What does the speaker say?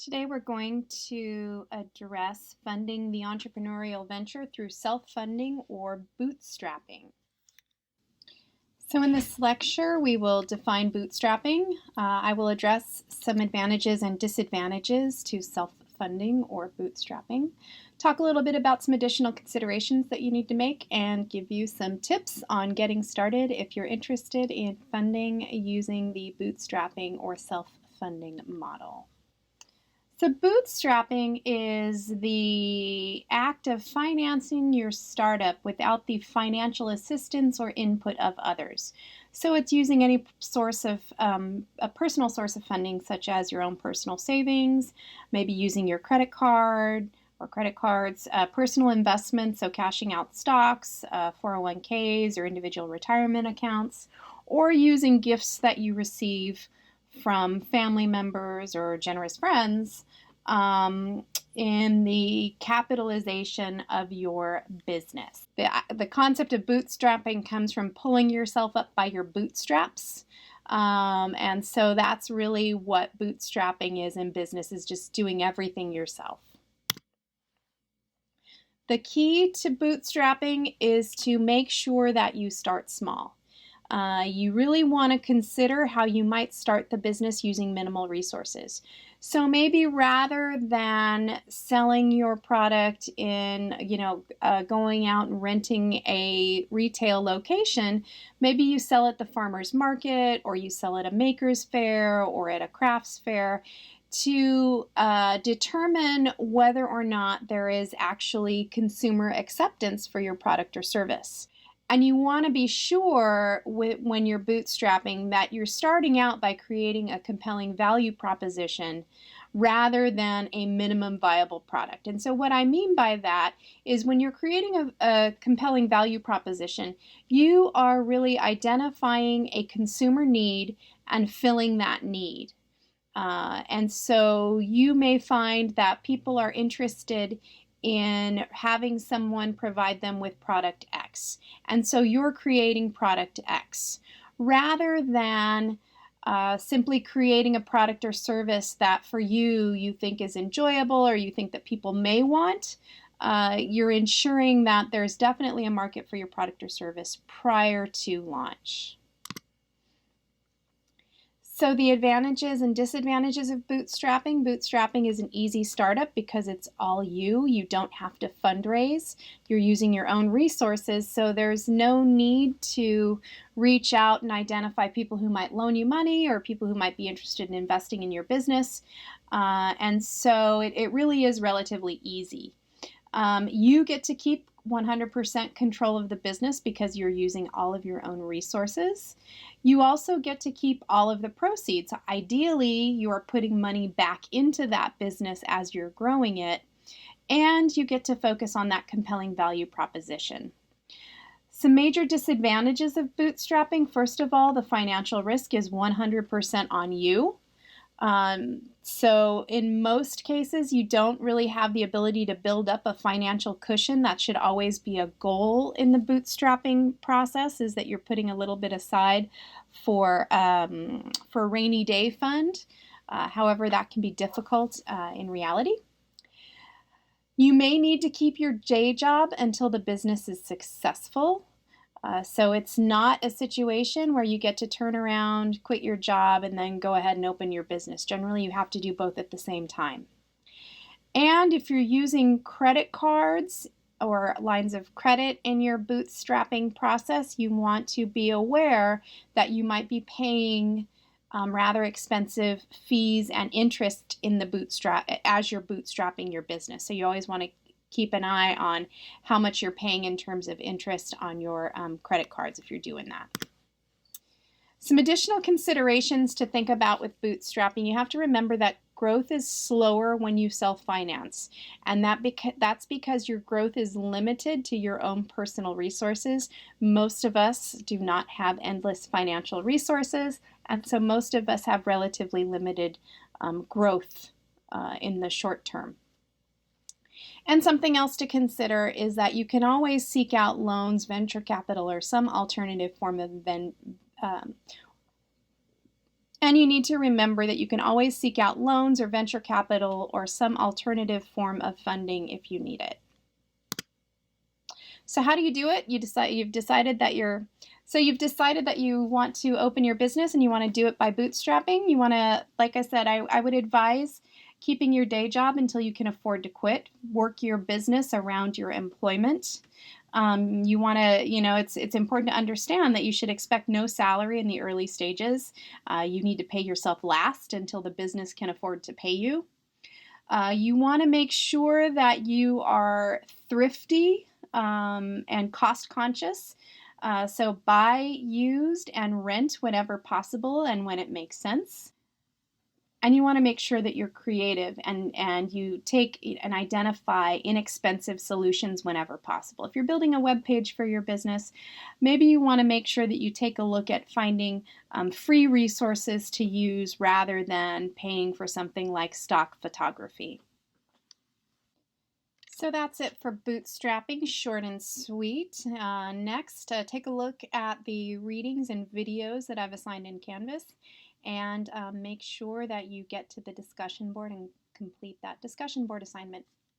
Today we're going to address funding the entrepreneurial venture through self-funding or bootstrapping. So in this lecture we will define bootstrapping. I will address some advantages and disadvantages to self-funding or bootstrapping, talk a little bit about some additional considerations that you need to make, and give you some tips on getting started if you're interested in funding using the bootstrapping or self-funding model. So bootstrapping is the act of financing your startup without the financial assistance or input of others. So it's using any source of a personal source of funding, such as your own personal savings, maybe using your credit card or credit cards, personal investments, so cashing out stocks, 401ks or individual retirement accounts, or using gifts that you receive from family members or generous friends in the capitalization of your business. The concept of bootstrapping comes from pulling yourself up by your bootstraps. And so that's really what bootstrapping is in business, is just doing everything yourself. The key to bootstrapping is to make sure that you start small. You really want to consider how you might start the business using minimal resources. So maybe rather than selling your product in, going out and renting a retail location, maybe you sell at the farmer's market, or you sell at a maker's fair or at a crafts fair, to determine whether or not there is actually consumer acceptance for your product or service. And you want to be sure when you're bootstrapping that you're starting out by creating a compelling value proposition rather than a minimum viable product. And so what I mean by that is when you're creating a compelling value proposition, you are really identifying a consumer need and filling that need. And so you may find that people are interested in having someone provide them with product X. And so you're creating product X rather than simply creating a product or service that for you think is enjoyable or you think that people may want. You're ensuring that there's definitely a market for your product or service prior to launch. So the advantages and disadvantages of bootstrapping. Bootstrapping is an easy startup because it's all you. You don't have to fundraise. You're using your own resources, so there's no need to reach out and identify people who might loan you money or people who might be interested in investing in your business. And so it really is relatively easy. You get to keep 100% control of the business because you're using all of your own resources. You also get to keep all of the proceeds. Ideally, you are putting money back into that business as you're growing it, and you get to focus on that compelling value proposition. Some major disadvantages of bootstrapping. First of all, the financial risk is 100% on you. So in most cases, you don't really have the ability to build up a financial cushion. That should always be a goal in the bootstrapping process, is that you're putting a little bit aside for a rainy day fund. However, that can be difficult in reality. You may need to keep your day job until the business is successful. So it's not a situation where you get to turn around, quit your job, and then go ahead and open your business. Generally, you have to do both at the same time. And if you're using credit cards or lines of credit in your bootstrapping process, you want to be aware that you might be paying rather expensive fees and interest in the bootstrap as you're bootstrapping your business. So you always want to keep an eye on how much you're paying in terms of interest on your credit cards if you're doing that. Some additional considerations to think about with bootstrapping. You have to remember that growth is slower when you self-finance, and that's because your growth is limited to your own personal resources. Most of us do not have endless financial resources, and so most of us have relatively limited growth in the short term. And something else to consider is that you can always seek out loans, venture capital, or some alternative form of And you need to remember that you can always seek out loans or venture capital or some alternative form of funding if you need it. So how do you do it? You've decided that you want to open your business and you want to do it by bootstrapping. You want to, like I said, I would advise keeping your day job until you can afford to quit. Work your business around your employment. You want to, it's important to understand that you should expect no salary in the early stages. You need to pay yourself last until the business can afford to pay you. You want to make sure that you are thrifty and cost conscious. So buy used and rent whenever possible and when it makes sense. And you want to make sure that you're creative and you take and identify inexpensive solutions whenever possible. If you're building a web page for your business, maybe you want to make sure that you take a look at finding free resources to use rather than paying for something like stock photography. So that's it for bootstrapping, short and sweet. Next, take a look at the readings and videos that I've assigned in Canvas, and make sure that you get to the discussion board and complete that discussion board assignment.